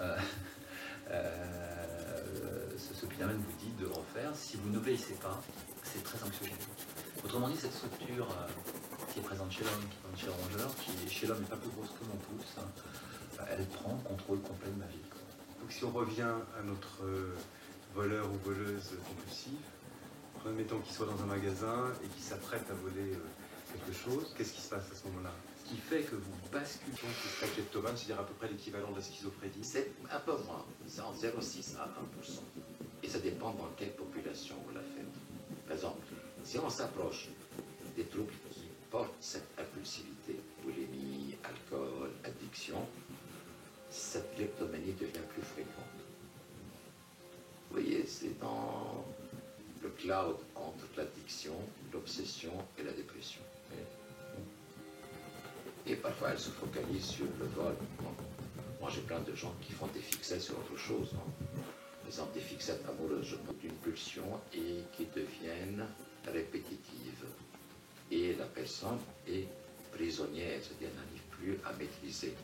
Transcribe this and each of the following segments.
euh, ce phénomène vous dit de refaire. Si vous n'obéissez pas, c'est très anxiogène. Autrement dit, cette structure qui est présente chez l'homme, qui est présente chez le rongeur, qui chez l'homme n'est pas plus grosse que mon pouce, elle prend le contrôle complet de ma vie. Donc si on revient à notre voleur ou voleuse compulsif, admettons qu'il soit dans un magasin et qu'il s'apprête à voler quelque chose, qu'est-ce qui se passe à ce moment-là? Ce qui fait que vous basculez. Donc le kleptomane, c'est-à-dire à peu près l'équivalent de la schizophrénie. C'est un peu moins, c'est en 0,6 à 1%. Et ça dépend dans quelle population vous la faites. Par exemple, si on s'approche des troubles qui portent cette impulsivité, boulimie, alcool, addiction, cette kleptomanie devient plus fréquente. Vous voyez, c'est dans le cloud entre l'addiction, l'obsession et la dépression. Et parfois, elle se focalise sur le vol. Moi, j'ai plein de gens qui font des fixettes sur autre chose. Par exemple, des fixettes amoureuses d'une pulsion et qui deviennent répétitives. Et la personne est prisonnière, c'est-à-dire n'arrive plus à maîtriser.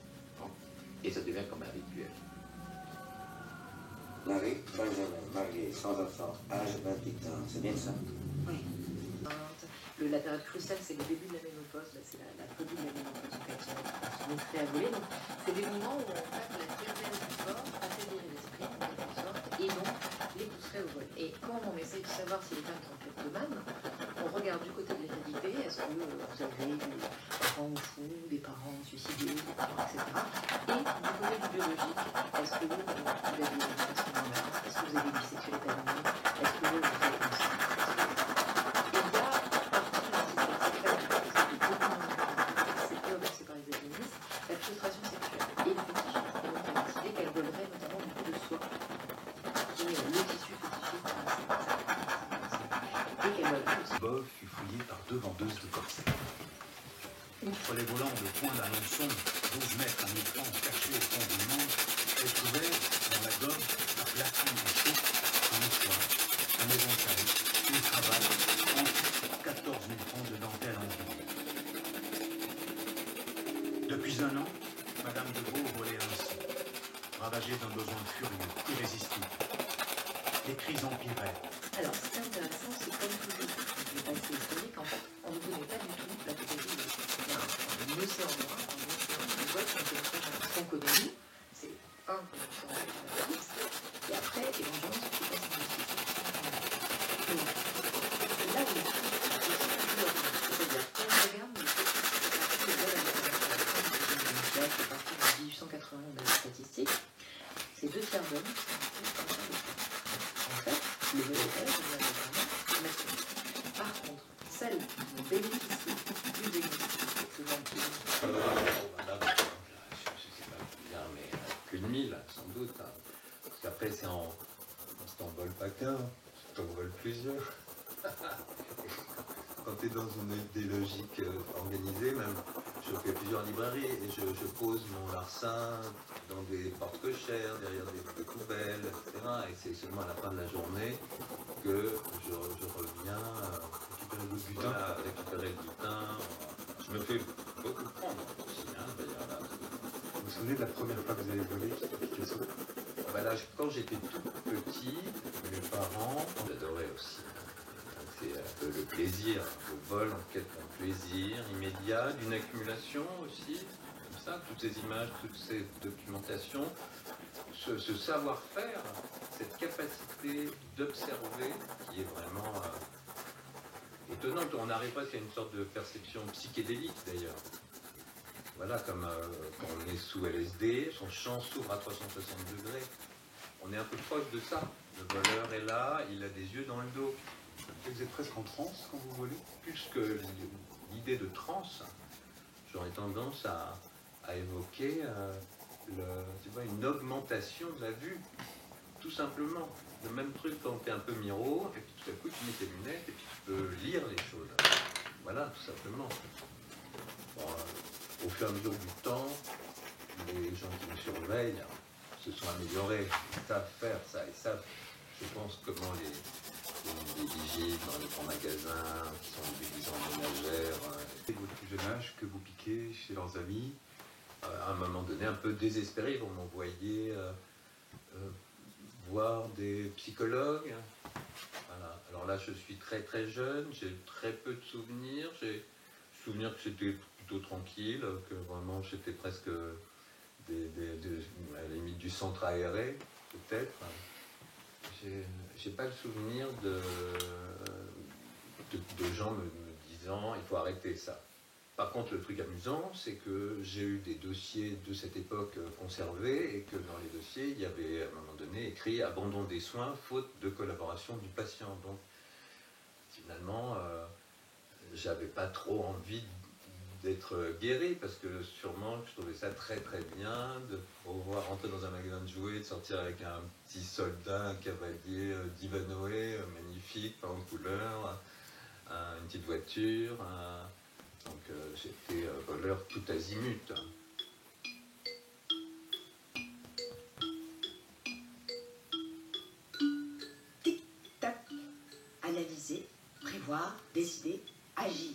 Et ça devient comme un rituel. Marie, Benjamin, mariée, sans enfant, âge 28 ans, c'est bien ça? Oui. La période cruciale, c'est le début de la ménopause, c'est la phobie de la ménopause quand on est prêt à voler. Donc, c'est des moments où en fait, la diabète du corps affaiblit l'esprit, en quelque sorte, et donc les pousserait au vol. Et quand on essaie de savoir si les femmes sont kleptomanes, on regarde du côté de l'hérédité, est-ce que vous avez des parents fous, des parents suicidés, etc. Et du côté du biologique, est-ce que vous avez une éducation normale, est-ce que vous avez une sexualité animée, est-ce que vous êtes comme ça? Bob fut fouillé par 2 vendeuses de corsets. Outre les volants de poing d'Alençon, 12 mètres à mi-temps cachés au fond du monde, elle trouvait dans la gomme un plafond en chaud, un mouchoir, un éventail, une cravate, en 14 000 francs de dentelle en vie. Depuis un an, Madame de Gros volait ainsi, ravagée d'un besoin furieux, irrésistible. Les cris empiraient. Alors, ce qui est intéressant, c'est comme toujours le passé historique, en fait, on ne connaît pas du tout la totalité de l'océan noir, un océan de voile qui ce qu'on connaît nous, c'est un océan fixe, et après, éventuellement, ce qui passe dans le cycle. Et là où c'est c'est-à-dire, quand on regarde les statistiques de vol à l'heure, à partir de 1880, on a les statistiques, c'est 2 tiers d'hommes qui sont tués par les femmes. En fait, le vol est vraiment masculin. Par contre, celles qui vont bénéficier du diagnostic de vampire. Madame, je sais pas bien, mais plus de 1000, sans doute. Parce qu'après, c'est en vole pas qu'un, t'en voles plusieurs. Quand tu es dans des logiques organisées, même, je fais plusieurs librairies et je pose mon larcin dans des porte-cochères, derrière des poubelles, etc. Et c'est seulement à la fin de la journée que je reviens récupérer le butin. Voilà, récupérer le butin. Je me fais beaucoup prendre aussi, d'ailleurs. Là. Vous vous souvenez de la première fois que vous avez volé Picasso? Ben là, quand j'étais tout petit, mes parents adoraient aussi. C'est un peu le plaisir, le vol en quête d'un plaisir immédiat, d'une accumulation aussi, comme ça, toutes ces images, toutes ces documentations, ce savoir-faire, cette capacité d'observer qui est vraiment étonnante. On arrive presque à une sorte de perception psychédélique d'ailleurs. Voilà, comme quand on est sous LSD, son champ s'ouvre à 360 degrés. On est un peu proche de ça. Le voleur est là, il a des yeux dans le dos. Vous êtes presque en transe quand vous volez? Plus que l'idée de transe, j'aurais tendance à évoquer une augmentation de la vue, tout simplement. Le même truc quand tu es un peu miro, et puis tout à coup tu mets tes lunettes et puis tu peux lire les choses. Voilà, tout simplement. Bon, au fur et à mesure du temps, les gens qui me surveillent se sont améliorés, ils savent faire ça, ils savent, je pense, comment les vigiles dans les grands magasins, qui sont déguisés en ménagères. Et votre plus jeune âge, que vous piquez chez leurs amis, à un moment donné un peu désespéré, ils vont m'envoyer voir des psychologues. Voilà. Alors là, je suis très très jeune, j'ai très peu de souvenirs. J'ai souvenir que c'était plutôt tranquille, que vraiment j'étais presque à la limite du centre aéré, peut-être. J'ai pas le souvenir de gens me disant il faut arrêter ça. Par contre, le truc amusant, c'est que j'ai eu des dossiers de cette époque conservés et que dans les dossiers, il y avait à un moment donné écrit « Abandon des soins, faute de collaboration du patient ». Donc, finalement, j'avais pas trop envie d'être guéri parce que sûrement je trouvais ça très très bien de pouvoir rentrer dans un magasin de jouets, de sortir avec un petit soldat, un cavalier d'Ivanhoé, magnifique, pas en couleur, une petite voiture. Donc j'étais voleur tout azimut. Tic-tac, analyser, prévoir, décider, agir.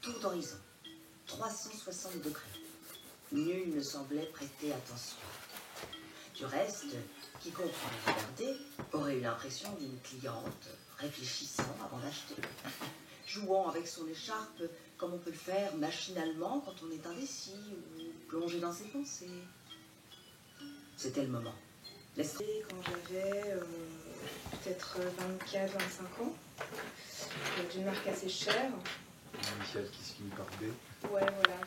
Tour d'horizon, 360 degrés. Nul ne semblait prêter attention. Du reste, quiconque aurait regardé aurait eu l'impression d'une cliente réfléchissant avant d'acheter, jouant avec son écharpe comme on peut le faire machinalement quand on est indécis ou plongé dans ses pensées. C'était le moment. Quand j'avais peut-être 24-25 ans, d'une marque assez chère. Initial qui se finit par B. Ouais, voilà.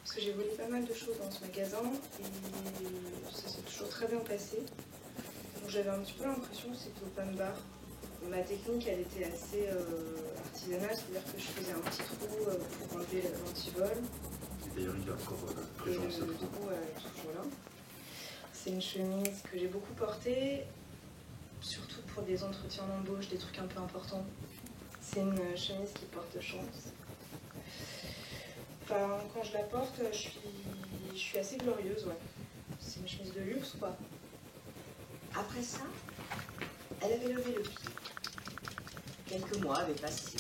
Parce que j'ai volé pas mal de choses dans ce magasin et ça s'est toujours très bien passé. Donc j'avais un petit peu l'impression que c'était open bar. Ma technique, elle était assez artisanale, c'est-à-dire que je faisais un petit trou pour enlever l'antivol. D'ailleurs, il est encore présent ce trou. Toujours là. C'est une chemise que j'ai beaucoup portée, surtout pour des entretiens d'embauche, des trucs un peu importants. C'est une chemise qui porte chance. Enfin, quand je la porte, je suis assez glorieuse, ouais. C'est une chemise de luxe, quoi. Après ça, elle avait levé le pied. Quelques mois avaient passé.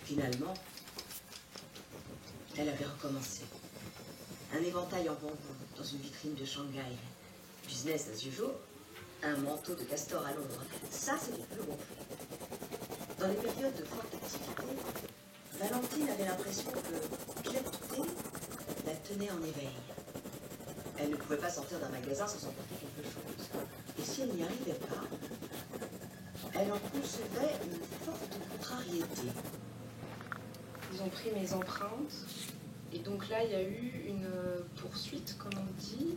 Finalement, elle avait recommencé. Un éventail en bambou dans une vitrine de Shanghai. Business as usual. Un manteau de castor à Londres. Ça, c'était plus gonflé. Dans les périodes de forte activité, Valentine avait l'impression que clarté la tenait en éveil. Elle ne pouvait pas sortir d'un magasin sans emporter quelque chose. Et si elle n'y arrivait pas, elle en concevait une forte contrariété. Ils ont pris mes empreintes. Et donc là, il y a eu une poursuite, comme on dit.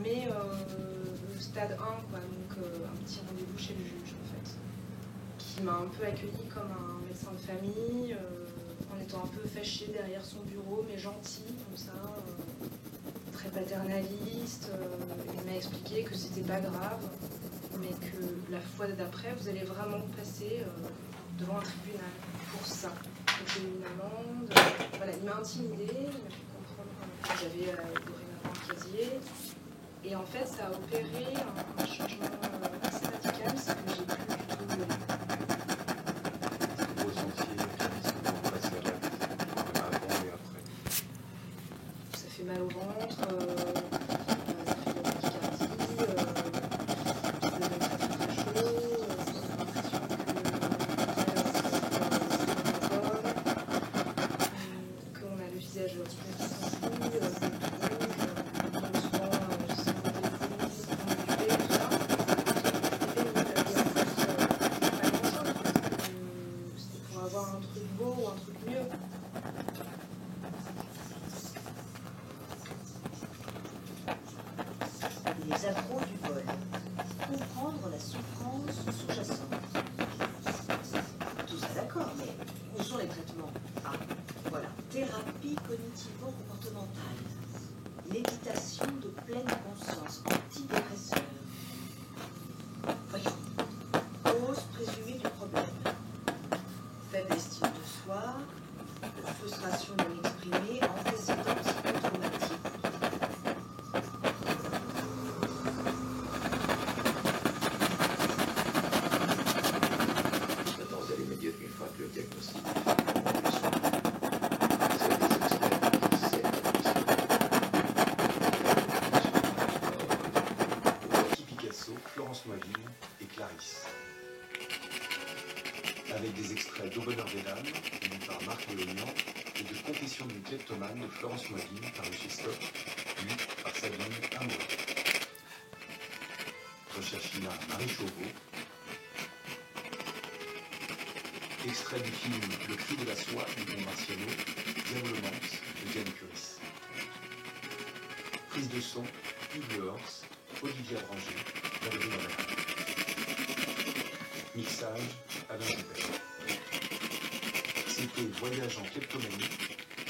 Mais le stade 1, quoi, donc un petit rendez-vous chez le juge, en fait. Qui m'a un peu accueilli comme un médecin de famille, en étant un peu fâché derrière son bureau, mais gentil, comme ça, très paternaliste. Il m'a expliqué que c'était pas grave, mais que la fois d'après, vous allez vraiment passer devant un tribunal pour ça. Donc j'ai eu une amende, voilà, il m'a intimidée, il m'a fait comprendre que j'avais dorénavant un casier. Et en fait, ça a opéré un changement assez radical, c'est que j'ai plus du tout volé. Vous ressentiez le passé à l'acte, avant et après. Ça fait mal au ventre, ça fait de la tachycardie, je me donne très très chaud, j'ai l'impression qu'on a le visage qui s'enfuit, Les accros du vol. Comprendre la souffrance sous-jacente. Tout ça d'accord, mais où sont les traitements? Ah, voilà. Thérapie cognitivo-comportementale. Méditation de pleine conscience. Antidépresseur. Voyons. Cause présumée du problème. Faible estime de soi. Frustration non exprimée. Antécédent psychotraumatique. Une fois que le diagnostic est fait, c'est des experts Paris. Avec des extraits d'Au bonheur des dames, lu par Marc Léognan, et de Confession d'une kleptomane de Florence Moiville par Michel Stock, lu par Sabine Amour. Recherche finale Marie Chauveau. Extrait du film Le cri de la soie de Bon Marciano, Diabolomance de Diane Curis. Prise de son, Yves Lehors, Olivia Branger, Valérie Morel. Mixage, Alain Joubert. C'était Voyage en kleptomanie,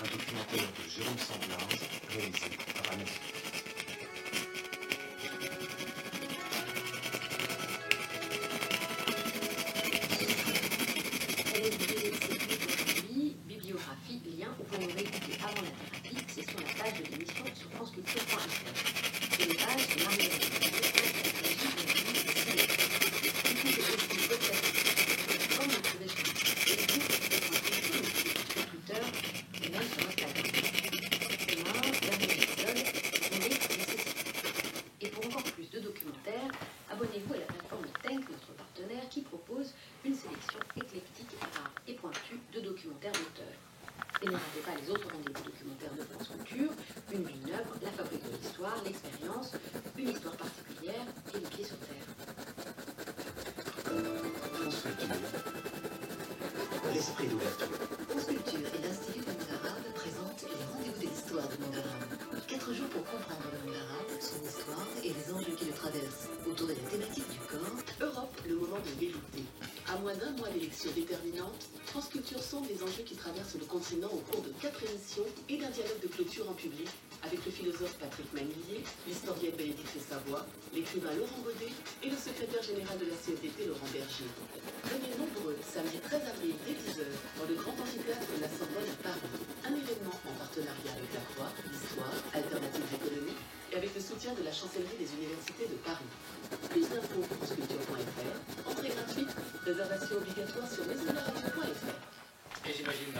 un documentaire de Jérôme Sanglars, réalisé par Anne. Bibliographie, lien où pour nous réécouter avant la thérapie, c'est sur la page de l'émission sur franceculture.fr. Et les pages de Marie-Hélène comme vous pouvez sur Twitter et même sur Instagram. Demain, dernier épisode, on est nécessité. Et pour encore plus de documentaires, abonnez-vous à la plateforme Tank, notre partenaire, qui propose une sélection éclectique, rare et pointue de documentaires d'auteurs. Et ne ratez pas les autres rendez-vous documentaires de France Culture, Une vie neuve, La fabrique de l'histoire, L'expérience, Une histoire particulière et Les pieds sur terre. France Culture, l'esprit d'ouverture. France Culture et l'Institut du monde arabe présentent les rendez-vous de l'histoire du monde arabe. 4 jours pour comprendre le monde arabe, son histoire et les enjeux qui le traversent. Autour de la thématique du corps, Europe, le moment de vérité. À moins d'un mois d'élections déterminantes, France Culture sonde les enjeux qui traversent le continent au cours de 4 émissions et d'un dialogue de clôture en public avec le philosophe Patrick Manguillier, l'historienne Bénédicte Savoie, l'écrivain Laurent Godet et le secrétaire général de la CFDT Laurent Berger. Venez nombreux, samedi 13 avril dès 10h, dans le grand amphithéâtre de la Sorbonne à Paris. Un événement en partenariat avec la Croix, l'Histoire, Alternatives économiques et avec le soutien de la Chancellerie des Universités de Paris. Plus d'infos franceculture.fr, entrée gratuite, réservation obligatoire sur maisonlaradio.fr. Et j'imagine